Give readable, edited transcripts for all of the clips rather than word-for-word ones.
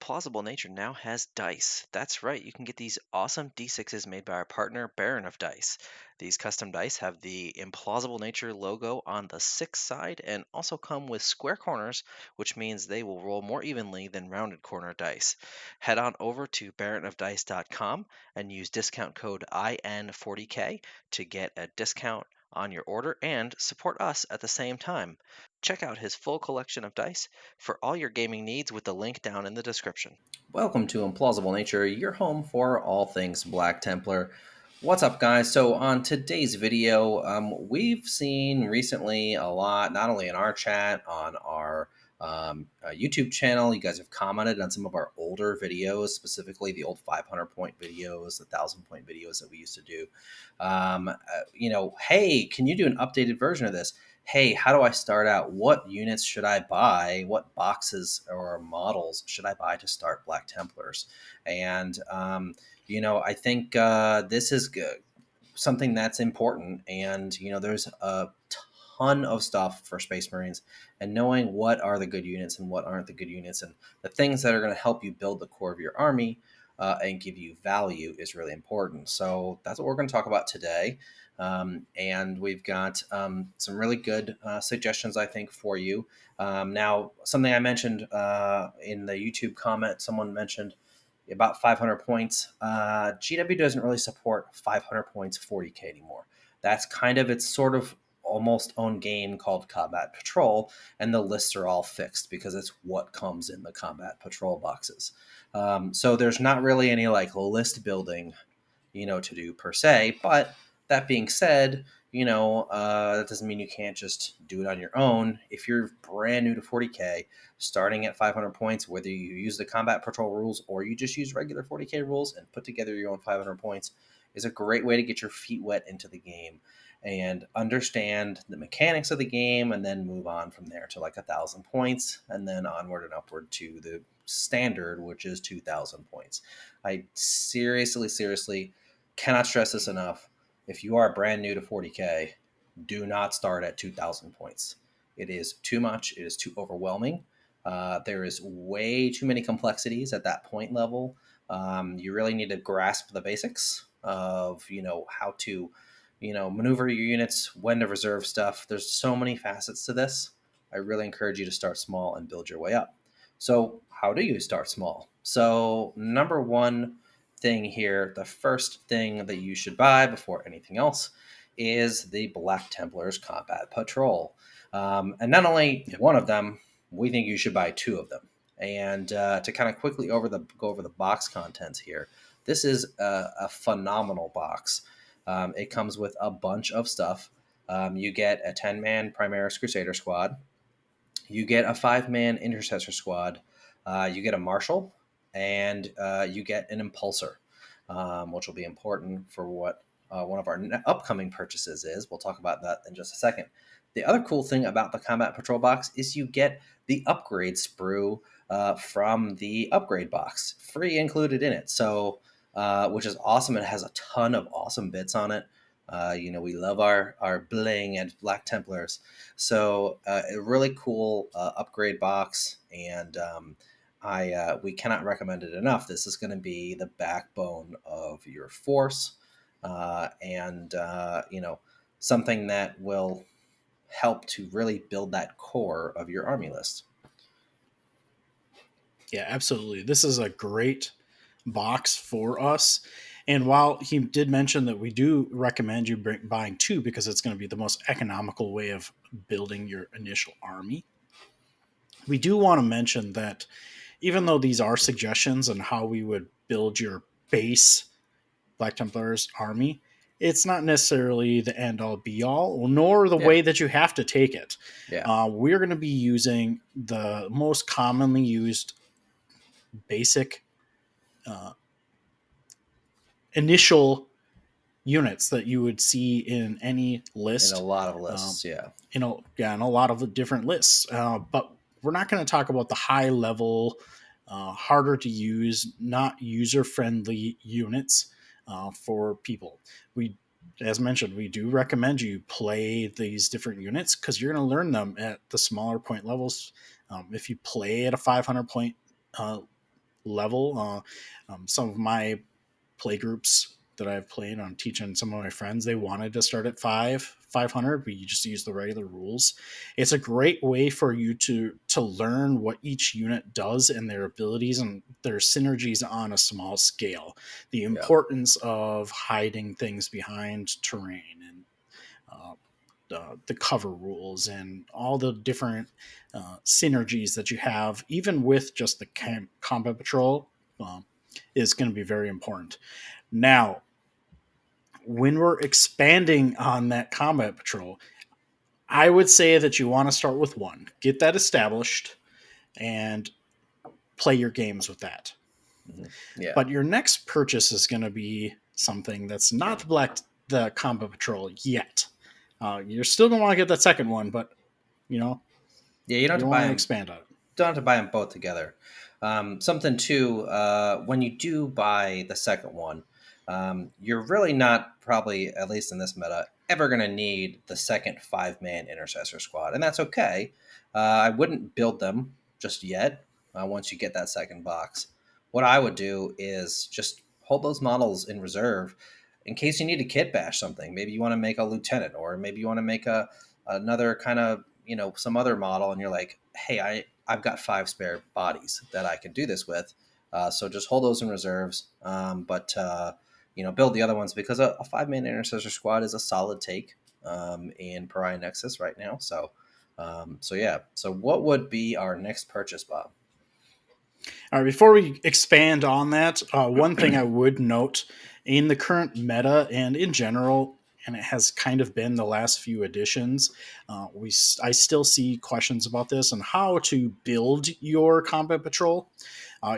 Implausible Nature now has dice. That's right, you can get these awesome D6s made by our partner, Baron of Dice. These custom dice have the Implausible Nature logo on the six side and also come with square corners, which means they will roll more evenly than rounded corner dice. Head on over to baronofdice.com and use discount code IN40K to get a discount on your order and support us at the same time. Check out his full collection of dice for all your gaming needs with the link down in the description. Welcome to Implausible Nature, your home for all things Black Templar. What's up, guys? So, on today's video, we've seen recently a lot, not only in our chat, on our YouTube channel. You guys have commented on some of our older videos, specifically the old 500 point videos, the 1,000 point videos that we used to do. Hey, can you do an updated version of this? Hey, how do I start out? What units should I buy? What boxes or models should I buy to start Black Templars? And, I think this is good, something that's important. And, there's a ton of stuff for Space Marines, and knowing what are the good units and what aren't the good units and the things that are going to help you build the core of your army and give you value is really important. So that's what we're going to talk about today. And we've got some really good suggestions, I think, for you. Now, something I mentioned in the YouTube comment, someone mentioned about 500 points. GW doesn't really support 500 points 40k anymore. That's kind of its sort of almost own game called Combat Patrol, and the lists are all fixed because it's what comes in the Combat Patrol boxes. So there's not really any like list building, to do per se. But that being said, that doesn't mean you can't just do it on your own. If you're brand new to 40k, starting at 500 points, whether you use the Combat Patrol rules or you just use regular 40k rules and put together your own 500 points, is a great way to get your feet wet into the game and understand the mechanics of the game, and then move on from there to like 1,000 points, and then onward and upward to the standard, which is 2,000 points. I seriously cannot stress this enough. If you are brand new to 40k, do not start at 2,000 points. It is too much. It is too overwhelming. There is way too many complexities at that point level. You really need to grasp the basics of how to maneuver your units, when to reserve stuff. There's so many facets to this. I really encourage you to start small and build your way up. So how do you start small? So number one thing here, the first thing that you should buy before anything else is the Black Templars Combat Patrol. And not only one of them, we think you should buy two of them. And to kind of quickly go over the box contents here, this is a phenomenal box. It comes with a bunch of stuff. You get a 10-man Primaris Crusader squad. You get a 5-man Intercessor squad. You get a Marshal, and you get an Impulsor, which will be important for what one of our upcoming purchases is. We'll talk about that in just a second. The other cool thing about the Combat Patrol box is you get the upgrade sprue from the upgrade box, free included in it. So, which is awesome. It has a ton of awesome bits on it. We love our bling and Black Templars. So a really cool upgrade box, and we cannot recommend it enough. This is going to be the backbone of your force, and something that will help to really build that core of your army list. Yeah, absolutely. This is a great box for us. And while he did mention that we do recommend you buying two because it's going to be the most economical way of building your initial army, we do want to mention that even though these are suggestions on how we would build your base Black Templars army, it's not necessarily the end all be all, nor the way that you have to take it. Yeah. We're going to be using the most commonly used basic initial units that you would see in any list. In a lot of lists, in a lot of the different lists. But we're not going to talk about the high level, harder to use, not user friendly units for people. As mentioned, we do recommend you play these different units because you're going to learn them at the smaller point levels. If you play at a 500 point level. Some of my play groups that I've played on teaching some of my friends, they wanted to start at 500, but you just use the regular rules. It's a great way for you to learn what each unit does and their abilities and their synergies on a small scale. The Yeah. importance of hiding things behind terrain and uh, the cover rules and all the different synergies that you have, even with just the combat patrol, um, is going to be very important. Now, when we're expanding on that combat patrol, I would say that you want to start with one, get that established, and play your games with that. Mhm. Yeah. But your next purchase is going to be something that's not the combat patrol yet. You're still going to want to get that second one, but you know Yeah, you don't have you to want buy to them. expand on it. Don't have to buy them both together. Something too, when you do buy the second one, you're really not probably, at least in this meta, ever going to need the second 5-man intercessor squad, and that's okay. I wouldn't build them just yet. Once you get that second box, what I would do is just hold those models in reserve in case you need to kit bash something. Maybe you want to make a lieutenant, or maybe you want to make a another kind of, some other model, and you're like, hey, I've got 5 spare bodies that I can do this with. So just hold those in reserves. But build the other ones, because a 5-man intercessor squad is a solid take in Pariah Nexus right now. So yeah. So what would be our next purchase, Bob? All right, before we expand on that, one thing I would note in the current meta and in general, and it has kind of been the last few editions, I still see questions about this and how to build your combat patrol.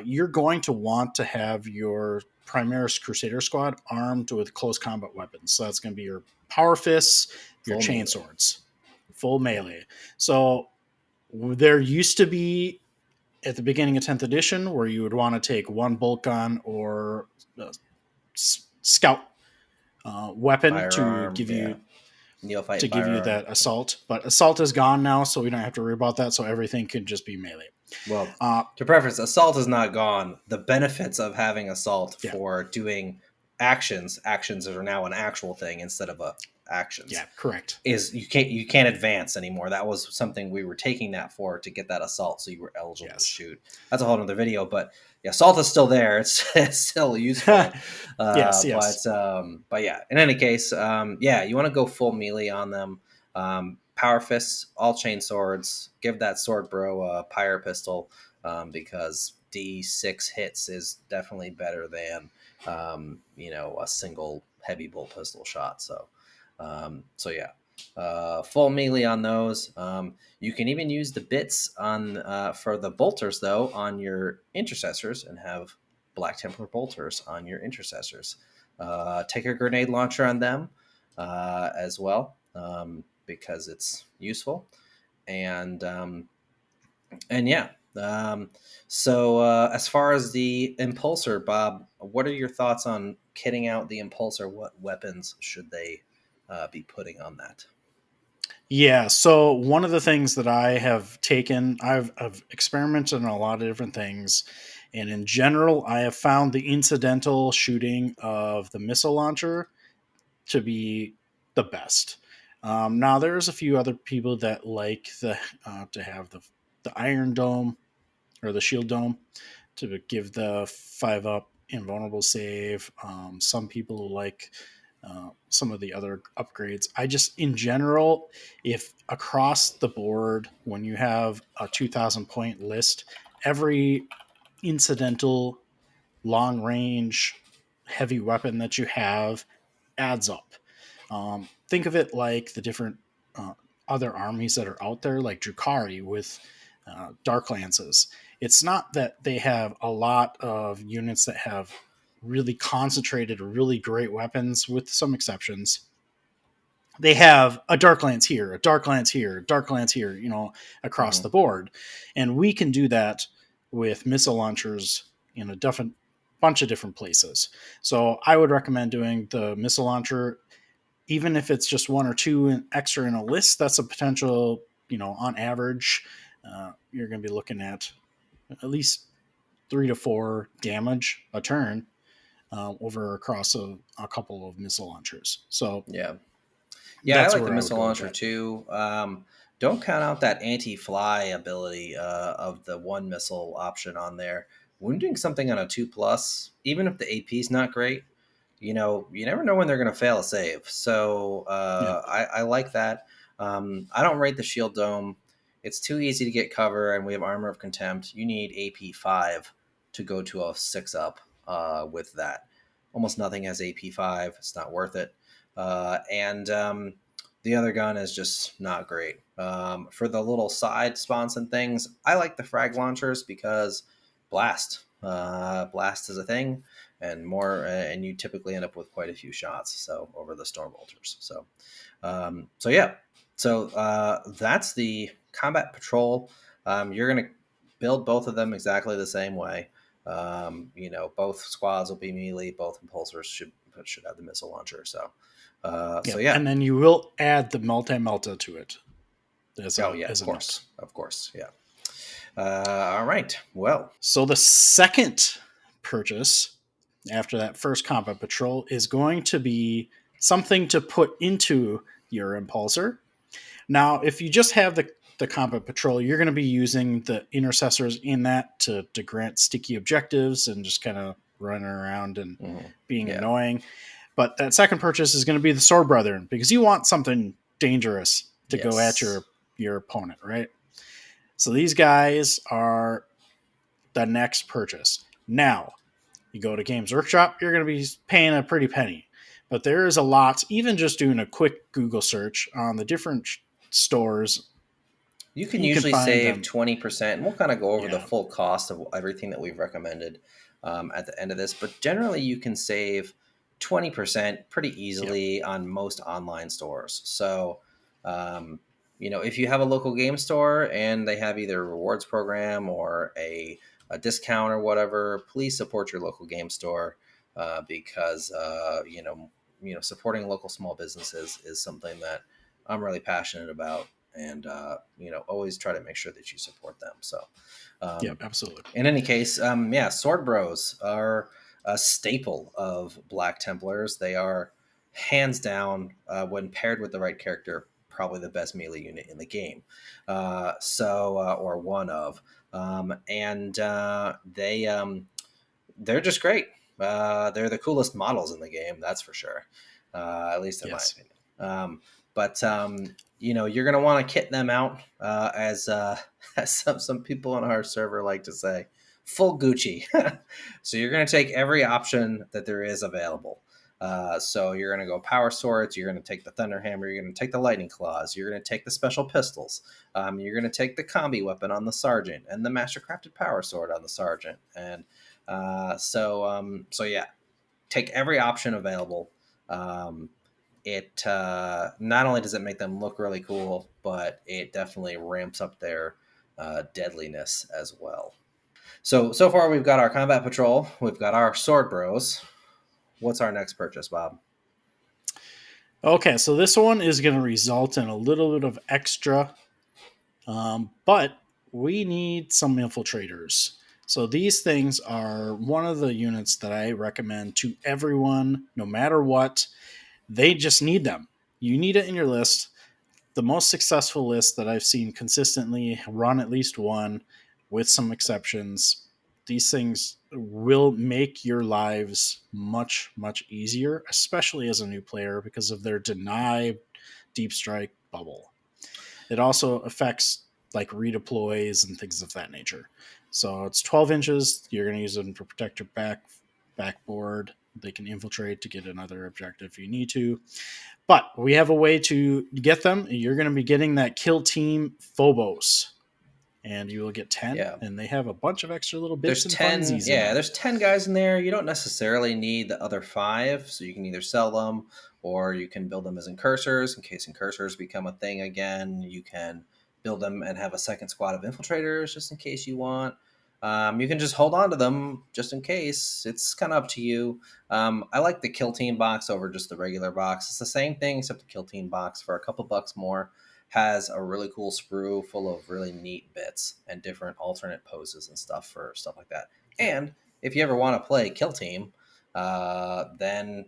You're going to want to have your Primaris Crusader squad armed with close combat weapons. So that's going to be your power fists, your Full chain melee. swords, full Yep. melee. So there used to be at the beginning of 10th edition where you would want to take one bolt gun or a scout weapon Firearm. Yeah. to Neophyte give you firearm. that assault, but assault is gone now, so we don't have to worry about that, so everything can just be melee. Well, uh, to preface, assault is not gone. The benefits of having assault yeah, for doing actions are now an actual thing instead of a actions, yeah, correct. is you can't advance anymore. That was something we were taking that for, to get that assault, so you were eligible to Yes. shoot. That's a whole other video, but yeah, assault is still there. It's still useful. Yes, But yeah, in any case, yeah, you want to go full melee on them. Power fists, all chain swords. Give that sword bro a pyre pistol, because D6 hits is definitely better than a single heavy bolt pistol shot. So yeah, full melee on those. You can even use the bits on for the bolters though on your intercessors, and have Black Templar bolters on your intercessors. Take a grenade launcher on them as well, because it's useful. And yeah. So as far as the impulsor, Bob, what are your thoughts on kitting out the impulsor? What weapons should they be putting on that? yeah. So one of the things that I have taken, I've experimented on a lot of different things, and in general, I have found the incidental shooting of the missile launcher to be the best. Now, there's a few other people that like to have the Iron Dome or the Shield Dome to give the 5-up invulnerable save. Some people like some of the other upgrades. I just, in general, if across the board, when you have a 2,000 point list, every incidental long range heavy weapon that you have adds up. Think of it like the different uh, other armies that are out there, like Drukari with Dark Lances. It's not that they have a lot of units that have really concentrated, really great weapons, with some exceptions. They have a Dark Lance here, a Dark Lance here, a Dark Lance here, across Mm-hmm. the board. And we can do that with missile launchers in a different bunch of different places. So I would recommend doing the missile launcher, even if it's just one or two extra in a list. That's a potential, on average, you're going to be looking at least 3 to 4 damage a turn over across a couple of missile launchers. So Yeah. Yeah, I that's like the where I would missile go with launcher that. too. Don't count out that anti-fly ability of the one missile option on there. Wounding something on a 2+, even if the AP is not great, you never know when they're going to fail a save. So Yeah. I like that. I don't rate the shield dome. It's too easy to get cover, and we have armor of contempt. You need AP 5 to go to a 6 up with that. Almost nothing has AP 5. It's not worth it. And the other gun is just not great. For the little side spawns and things, I like the frag launchers because blast. Blast is a thing, and more, and you typically end up with quite a few shots. So over the storm bolters. So yeah. So that's the combat patrol. You're gonna build both of them exactly the same way. Both squads will be melee. Both impulsors should have the missile launcher. So Yep. yeah. And then you will add the multi-melta to it Oh yeah, as a note. of course, yeah. All right. Well, So the second purchase after that first combat patrol is going to be something to put into your impulsor. Now, if you just have the combat patrol, you're going to be using the intercessors in that to grant sticky objectives and just kind of running around and being yeah, annoying. But that second purchase is going to be the Sword Brethren because you want something dangerous to go at yes. your opponent, right? So these guys are the next purchase. Now, you go to Games Workshop, you're going to be paying a pretty penny. But there is a lot, even just doing a quick Google search on the different stores, You can you can usually find save them. 20%, and we'll kind of go over the Yeah. full cost of everything that we've recommended at the end of this. But generally, you can save 20% pretty Yep. easily on most online stores. So, if you have a local game store and they have either a rewards program or a discount or whatever, please support your local game store because, supporting local small businesses is something that I'm really passionate about, and always try to make sure that you support them. So Yep. um, Absolutely. in any case, yeah, sword bros are a staple of Black Templars. They are hands down, when paired with the right character, probably the best melee unit in the game. Or one of, and they're just great. They're the coolest models in the game, that's for sure. At least in my Yes. opinion. But you're gonna want to kit them out, as as some people on our server like to say, full Gucci. So you're gonna take every option that there is available. So you're gonna go power swords. You're gonna take the thunder hammer. You're gonna take the lightning claws. You're gonna take the special pistols. You're gonna take the combi weapon on the sergeant and the mastercrafted power sword on the sergeant, and so yeah, take every option available. Um, it not only does it make them look really cool, but it definitely ramps up their deadliness as well. So far we've got our combat patrol, we've got our sword bros. What's our next purchase, Bob? Okay. So this one is going to result in a little bit of extra, but we need some infiltrators. So these things are one of the units that I recommend to everyone, no matter what. They just need them. You need it in your list. The most successful list that I've seen consistently run at least one, with some exceptions. These things will make your lives much, much easier, especially as a new player because of their deny deep strike bubble. It also affects like redeploys and things of that nature. So it's 12 inches. You're going to use them to protect your backboard. They can infiltrate to get another objective if you need to. But we have a way to get them. You're going to be getting that kill team Phobos, and you will get 10. Yeah. And they have a bunch of extra little There's bits and 10, funsies in yeah, them. there's 10 guys in there. You don't necessarily need the other 5, so you can either sell them or you can build them as incursors in case incursors become a thing again. You can build them and have a second squad of infiltrators just in case you want. You can just hold on to them just in case. It's kind of up to you. I like the kill team box over just the regular box. It's the same thing except the kill team box for a couple bucks more has a really cool sprue full of really neat bits and different alternate poses and stuff for stuff like that. Yeah. And if you ever want to play Kill Team, then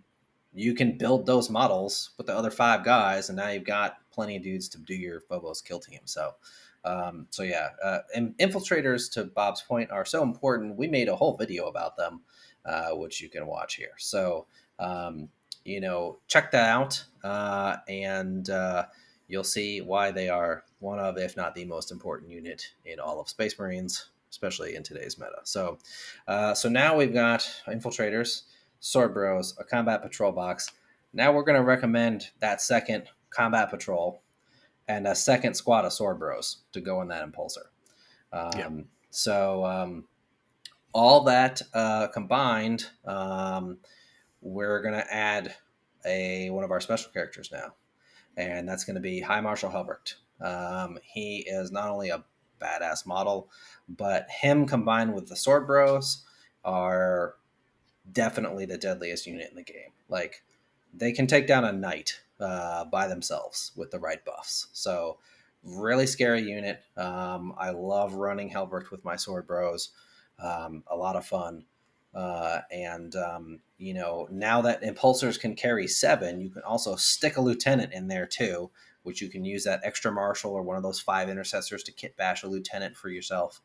you can build those models with the other 5 guys, and now you've got plenty of dudes to do your Phobos Kill Team. So yeah, and infiltrators, to Bob's point, are so important. We made a whole video about them, which you can watch here. So um, check that out, and you'll see why they are one of, if not the most important unit in all of Space Marines, especially in today's meta. So now we've got infiltrators, sword bros, a combat patrol box. Now we're going to recommend that second combat patrol and a second squad of sword bros to go in that impulsor. Yeah. So all that combined, we're going to add one of our special characters now, and that's going to be High Marshal Helbrecht. He is not only a badass model, but him combined with the Sword Bros are definitely the deadliest unit in the game. Like, they can take down a knight by themselves with the right buffs. So really scary unit. I love running Helbrecht with my Sword Bros. A lot of fun. And now that impulsors can carry 7, you can also stick a lieutenant in there too, which you can use that extra marshal or one of those 5 intercessors to kit bash a lieutenant for yourself,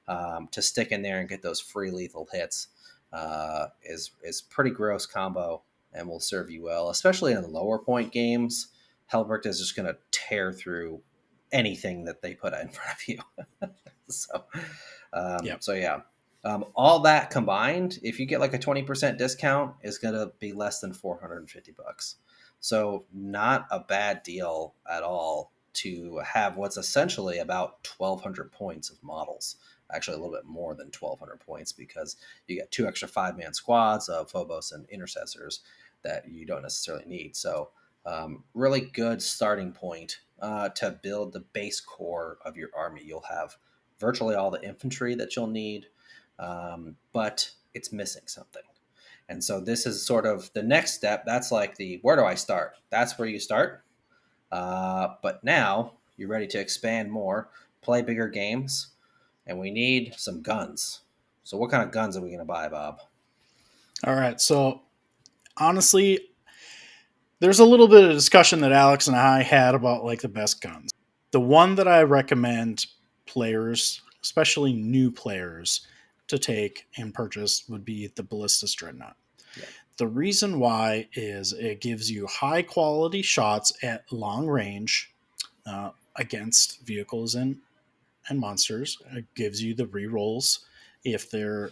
to stick in there and get those free lethal hits. Is pretty gross combo and will serve you well, especially in lower point games. Helbrecht is just going to tear through anything that they put in front of you. so, Yep. so yeah, all that combined, if you get like a 20% discount, is going to be less than $450. So not a bad deal at all to have what's essentially about 1,200 points of models. Actually, a little bit more than 1,200 points, because you get 2 extra 5-man squads of Phobos and intercessors that you don't necessarily need. So really good starting point to build the base core of your army. You'll have virtually all the infantry that you'll need, but it's missing something. And so this is sort of the next step. That's like where do I start? That's where you start. But now you're ready to expand more, play bigger games, and we need some guns. So what kind of guns are we going to buy, Bob? All right. So honestly, there's a little bit of discussion that Alex and I had about like the best guns. The one that I recommend players, especially new players, to take and purchase would be the Ballistus Dreadnought. Yeah. The reason why is it gives you high quality shots at long range against vehicles and monsters. It gives you the rerolls if they're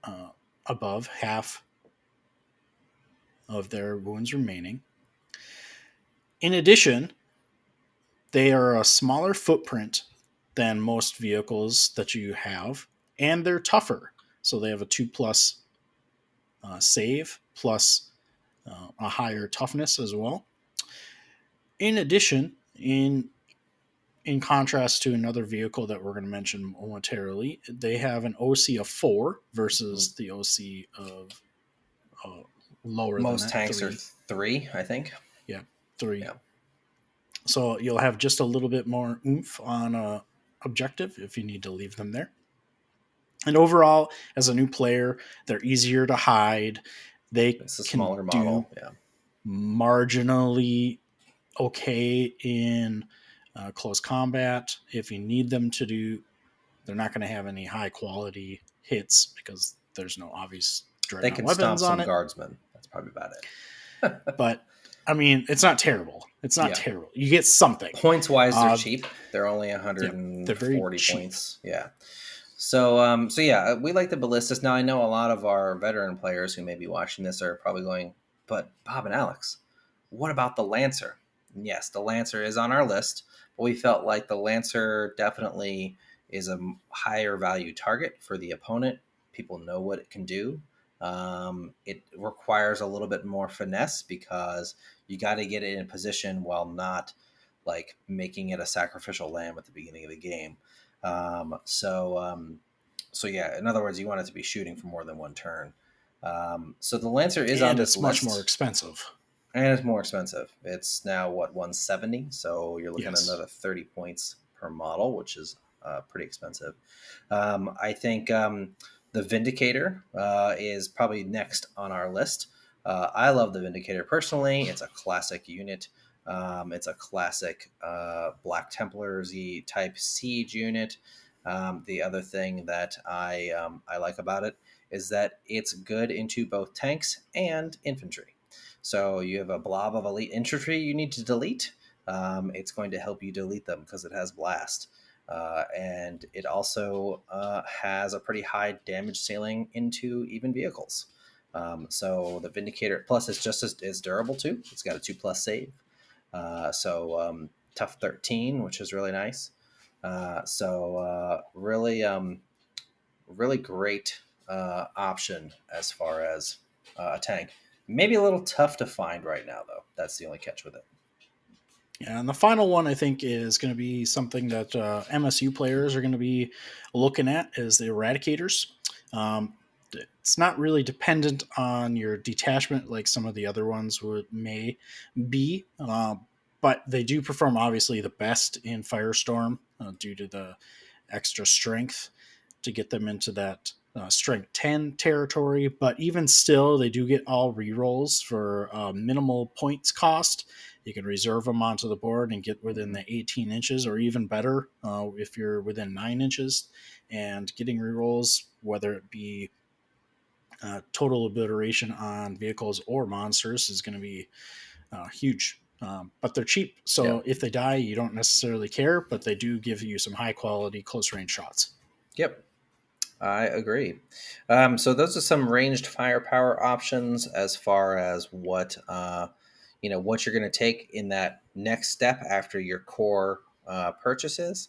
uh, above half of their wounds remaining. In addition, they are a smaller footprint than most vehicles that you have, and they're tougher. So they have a 2+ save plus a higher toughness as well. In addition, in contrast to another vehicle that we're going to mention momentarily, they have an OC of 4 Mhm. versus the OC of uh, lower than Most that, tanks are 3. 3, I think. Yeah, 3. Yeah. So you'll have just a little bit more oomph on objective if you need to leave them there. And overall, as a new player, they're easier to hide. They It's a can smaller do model. Yeah. marginally okay in close combat. If you need them to do, they're not going to have any high quality hits because there's no obvious They dreadnought can stomp weapons on some it. guardsmen. That's probably about it. But I mean, it's not terrible. It's not Yeah. terrible. You get something. Points wise, they're Uh, cheap. They're only yeah, they're very 140 cheap. points. Yeah. So yeah, we like the ballistas. Now I know a lot of our veteran players who may be watching this are probably going, but Bob and Alex, what about the Lancer? And yes, the Lancer is on our list, but we felt like the Lancer definitely is a higher value target for the opponent. People know what it can do. It requires a little bit more finesse because you got to get it in a position while not like making it a sacrificial lamb at the beginning of the game. Um, so, um, so yeah, in other words, you want it to be shooting for more than one turn. So the Lancer is on And this it's much more list, expensive. and it's more expensive. It's now what, 170. So you're looking at Yes. another 30 points per model, which is pretty expensive. I think The Vindicator is probably next on our list. I love the Vindicator personally. It's a classic unit. It's a classic Black Templars type siege unit. The other thing that I like about it is that it's good into both tanks and infantry. So you have a blob of elite infantry you need to delete. It's going to help you delete them because it has blast. And it also has a pretty high damage ceiling into even vehicles. So the Vindicator Plus is just as durable too. It's got a 2+ save. Tough 13, which is really nice. Really great option as far as a tank. Maybe a little tough to find right now, though. That's the only catch with it. Yeah, and the final one I think is going to be something that MSU players are going to be looking at is the Eradicators. Um, it's not really dependent on your detachment like some of the other ones may be, but they do perform obviously the best in Firestorm due to the extra strength to get them into that strength 10 territory. But even still, they do get all rerolls for minimal points cost. You can reserve them onto the board and get within Mhm. the 18 inches, or even better if you're within 9 inches. And getting rerolls, whether it be total obliteration on vehicles or monsters, is going to be huge. But they're cheap, Yeah. so if they die, you don't necessarily care. But they do give you some high quality close range shots. Yep. I agree. So those are some ranged firepower options as far as what you're going to take in that next step after your core purchases.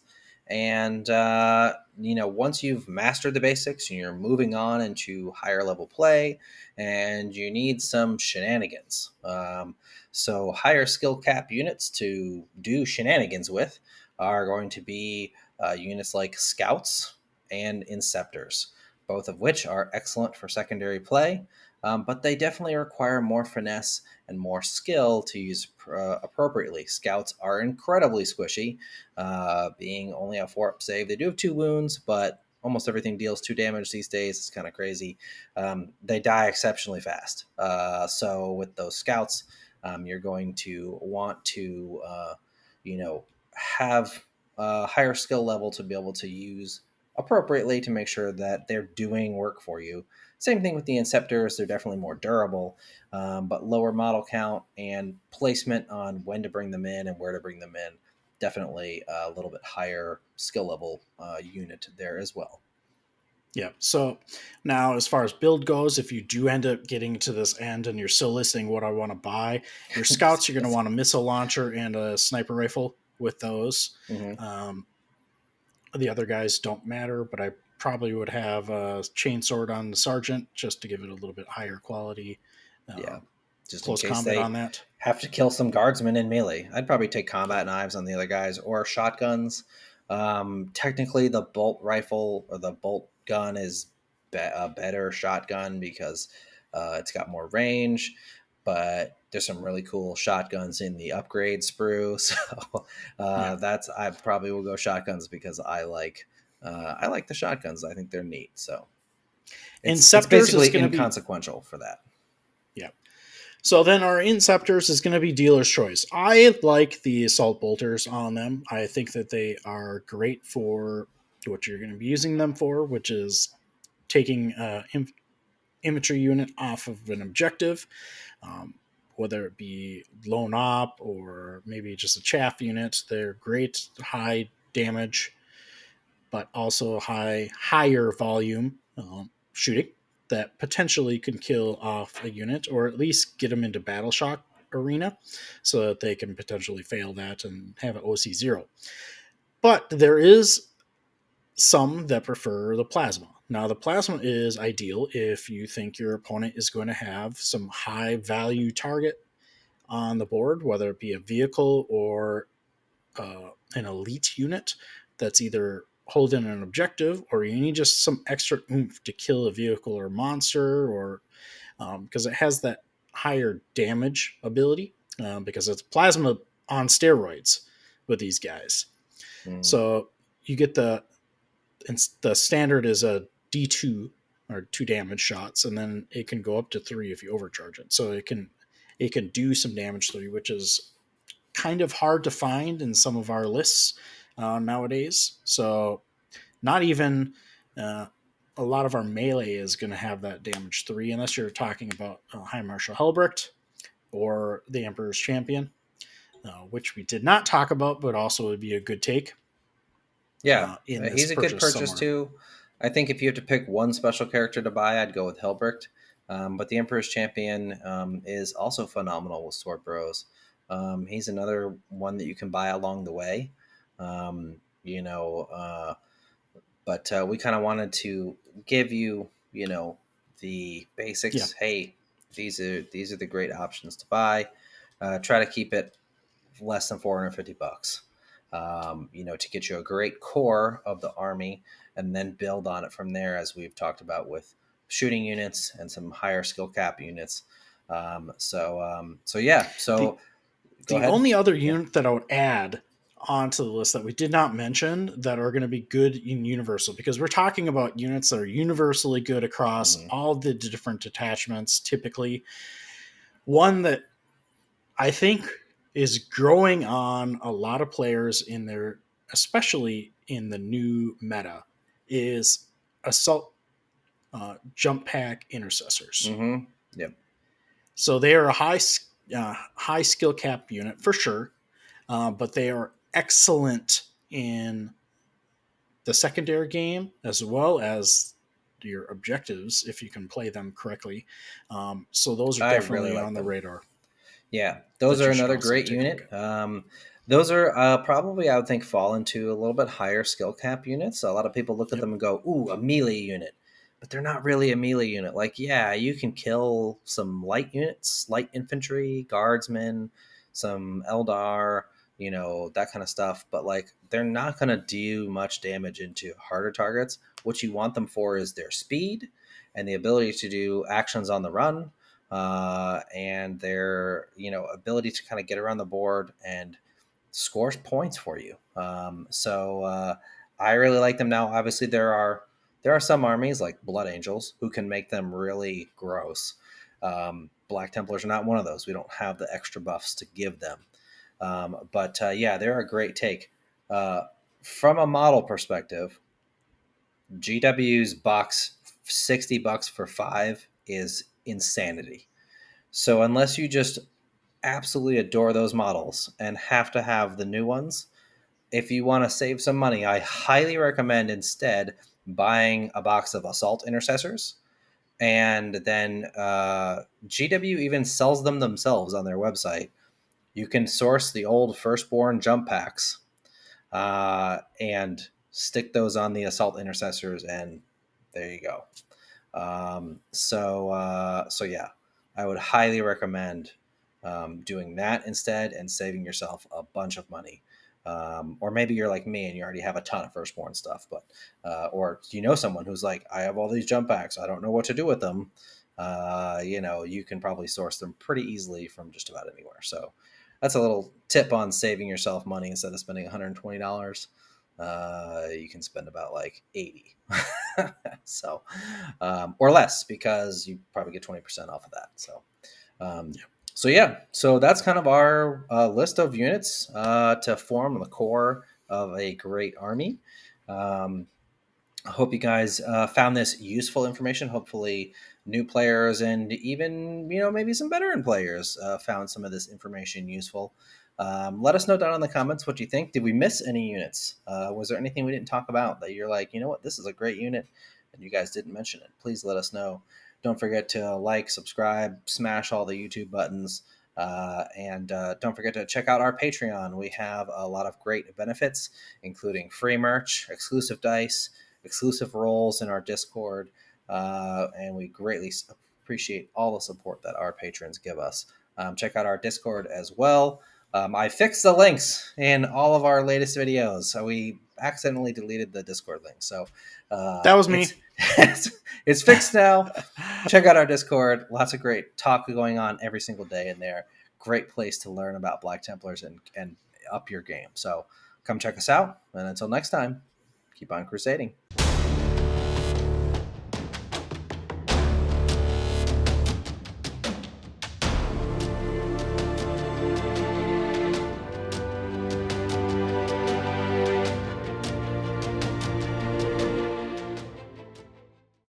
And once you've mastered the basics and you're moving on into higher level play, and you need some shenanigans. So higher skill cap units to do shenanigans with are going to be units like scouts and Inceptors, both of which are excellent for secondary play, but they definitely require more finesse and more skill to use appropriately. Scouts are incredibly squishy, being only a 4-up save. They do have 2 wounds, but almost everything deals 2 damage these days. It's kind of crazy. They die exceptionally fast. So with those scouts, you're going to want to, have a higher skill level to be able to use appropriately to make sure that they're doing work for you. Same thing with the Inceptors, they're definitely more durable, but lower model count and placement on when to bring them in and where to bring them in. Definitely a little bit higher skill level unit there as well. Yeah. So now, as far as build goes, if you do end up getting to this end and you're still listing what I want to buy, your scouts, you're going to want a missile launcher and a sniper rifle with those. Mm-hmm. Um, the other guys don't matter, but I probably would have a chainsword on the sergeant just to give it a little bit higher quality. Yeah, Uh, just in Close case combat they on that. have to kill some guardsmen in melee. I'd probably take combat knives on the other guys or shotguns. Technically, the bolt rifle or the bolt gun is a better shotgun because it's got more range. But there's some really cool shotguns in the upgrade sprue, so Yeah. that's I probably will go shotguns because I like the shotguns. I think they're neat. So it's Inceptors is basically going to be, inconsequential for that. yeah. So then our Inceptors is going to be dealer's choice. I like the assault bolters on them. I think that they are great for what you're going to be using them for, which is taking infantry unit off of an objective, um, whether it be lone op or maybe just a chaff unit. They're great, high damage, but also higher volume shooting that potentially can kill off a unit or at least get them into battle shock arena so that they can potentially fail that and have an OC0. But there is some that prefer the plasma. Now, the plasma is ideal if you think your opponent is going to have some high value target on the board, whether it be a vehicle or an elite unit that's either holding an objective or you need just some extra oomph to kill a vehicle or monster, or because it has that higher damage ability because it's plasma on steroids with these guys. Mm. So you get the standard is a D2 or 2 damage shots, and then it can go up to 3 if you overcharge it. So it can do some damage to you, which is kind of hard to find in some of our lists nowadays. So not even uh, a lot of our melee is going to have that damage 3, unless you're talking about High Marshal Helbrecht or the Emperor's Champion, which we did not talk about, but also would be a good take Yeah, in this he's a good purchase purchase somewhere. too. I think if you have to pick one special character to buy, I'd go with Helbricht. But the Emperor's Champion is also phenomenal with Sword Bros. He's another one that you can buy along the way. You know, but we kind of wanted to give you, the Yeah. basics. Hey, these are the great options to buy. Try to keep it less than $450, to get you a great core of the army, and then build on it from there, as we've talked about with shooting units and some higher skill cap units. So yeah. The So go the ahead. only other Yeah. unit that I would add onto the list that we did not mention that are going to be good in Universal, because we're talking about units that are universally good across Hmm. all the different detachments typically. One that I think is growing on a lot of players in their, especially in the new meta, is assault jump pack intercessors. Hmm. Yep. So they are a high skill cap unit for sure, but they are excellent in the secondary game as well as your objectives if you can play them correctly. So those are I really definitely on like the them. radar Yeah, those that are you should another also great take a look unit. at. Those are probably, I would think, fall into a little bit higher skill cap units. A lot of people look at Yep. them and go, "Ooh, a melee unit," but they're not really a melee unit. Like, yeah, you can kill some light units, light infantry, guardsmen, some Eldar, that kind of stuff. But like, they're not going to do much damage into harder targets. What you want them for is their speed and the ability to do actions on the run, and their ability to kind of get around the board and score points for you. So I really like them now. Obviously, there are some armies like Blood Angels who can make them really gross. Black Templars are not one of those. We don't have the extra buffs to give them. But yeah, they're a great take. Uh, from a model perspective, GW's box $60 for 5 is insanity. So unless you just absolutely adore those models and have to have the new ones, if you want to save some money, I highly recommend instead buying a box of Assault Intercessors. And then GW even sells them themselves on their website. You can source the old Firstborn jump packs and stick those on the Assault Intercessors, and there you go. So yeah, I would highly recommend doing that instead and saving yourself a bunch of money. Or maybe you're like me and you already have a ton of firstborn stuff, but or someone who's like, I have all these jump packs, I don't know what to do with them. You can probably source them pretty easily from just about anywhere. So that's a little tip on saving yourself money. Instead of spending $120, you can spend about like 80. So or less, because you probably get 20% off of that. Um, so yeah, so that's kind of our list of units to form the core of a great army. Um, I hope you guys found this useful information. Hopefully, new players and even maybe some veteran players found some of this information useful. Let us know down in the comments what you think. Did we miss any units? Was there anything we didn't talk about that you're like, what, this is a great unit, and you guys didn't mention it? Please let us know. Don't forget to like, subscribe, smash all the YouTube buttons. And don't forget to check out our Patreon. We have a lot of great benefits, including free merch, exclusive dice, exclusive roles in our Discord, and we greatly appreciate all the support that our patrons give us. Check out our Discord as well. I fixed the links in all of our latest videos, so we accidentally deleted the Discord link. So That was me. it's it's fixed now. Check out our Discord. Lots of great talk going on every single day in there. Great place to learn about Black Templars and up your game. So come check us out. And until next time, keep on crusading.